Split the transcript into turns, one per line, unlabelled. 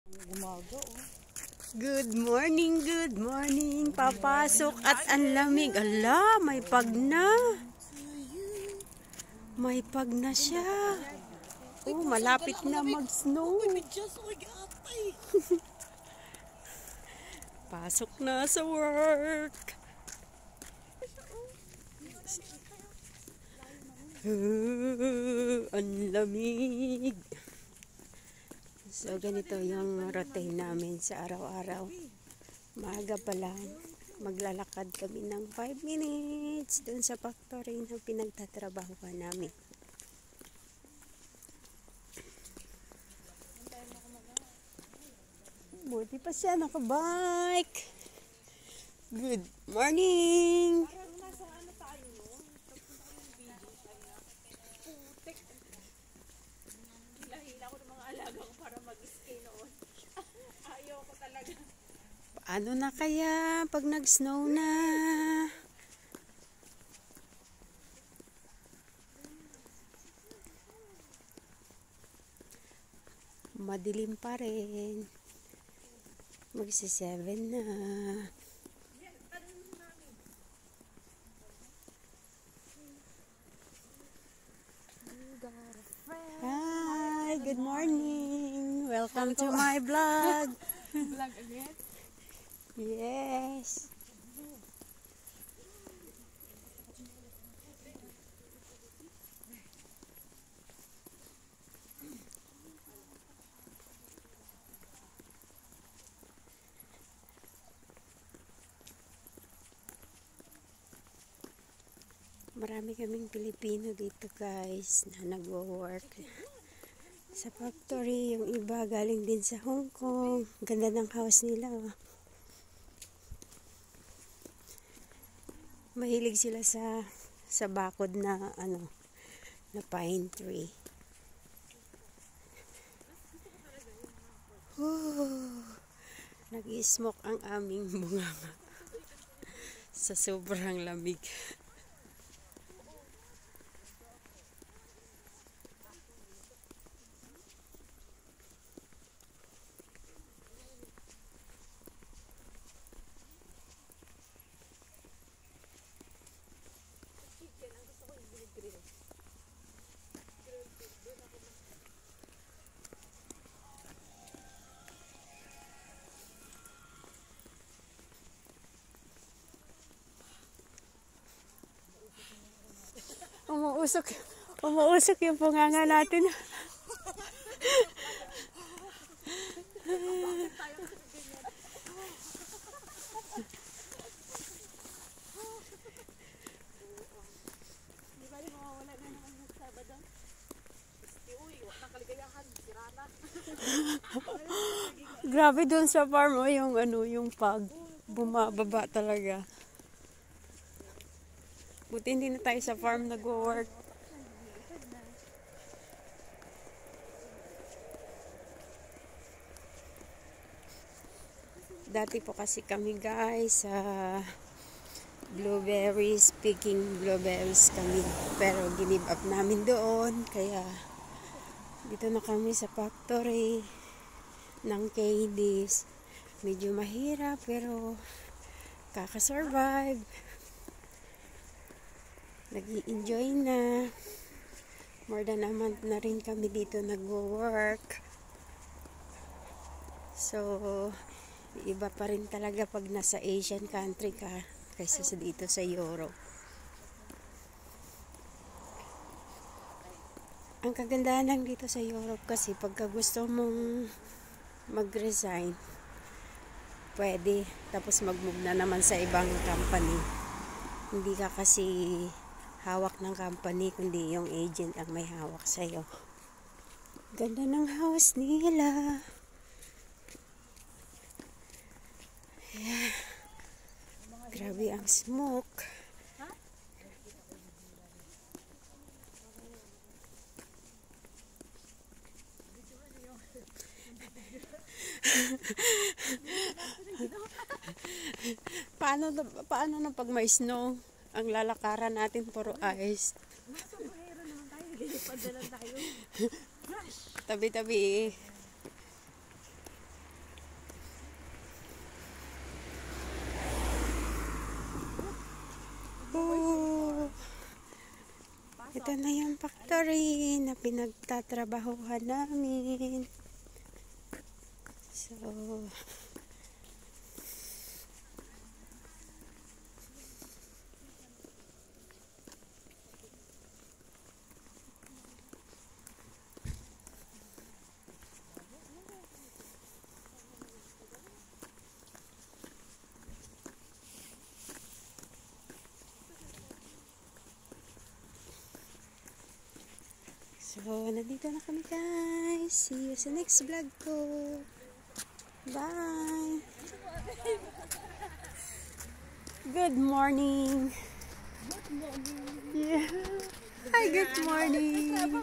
Umaga, oh.
Good morning. Papasok at ang lamig. Ala, may pagna. May pagna siya. Oh, malapit na mag-snow. Pasok na sa work. Ang lamig. So, ganito yung routine namin sa araw-araw. Maaga pa lang, maglalakad kami ng 5 minutes dun sa factory na pinagtatrabahuan namin. Buti pa siya, nakabike. Good morning! Paano na kaya pag nag-snow na? Madilim pa rin. Magsi-7 na. Hi, good morning. Welcome to my vlog.
Vlog again?
Yes. Marami kaming Pilipino dito guys na nagwo-work sa factory. Yung iba galing din sa Hong Kong. Ganda ng house nila. Mahilig sila sa bakod na na pine tree. Nag-i-smoke ang aming bunganga sa sobrang lamig. Umuusok yung punganga natin. Grabe doon sa farm yung pag bumababa talaga. Buti hindi na tayo sa farm nag-work. Dati po kasi kami guys sa blueberries, picking blueberries kami. Pero give up namin doon. Kaya dito na kami sa factory ng Katie's. Medyo mahirap pero kaka-survive. Nag-i-enjoy na. More than a month na rin kami dito nag-work. So, iba pa rin talaga pag nasa Asian country ka kaysa sa dito sa Europe. Ang kagandahan lang dito sa Europe kasi pagka gusto mong mag-resign, pwede. Tapos mag-move na naman sa ibang company. Hindi ka kasi hawak ng company, kundi yung agent ang may hawak sa'yo. Ganda ng house nila. Yeah. Grabe ang smoke. Paano na pag may snow? Ang lalakaran natin puro ice. Tabi-tabi. Ito na yung factory na pinagtatrabahuhan namin. So, nandito na kami guys. See you sa next vlog ko. Bye! Good morning!
Good morning.
Yeah! Hi, good morning!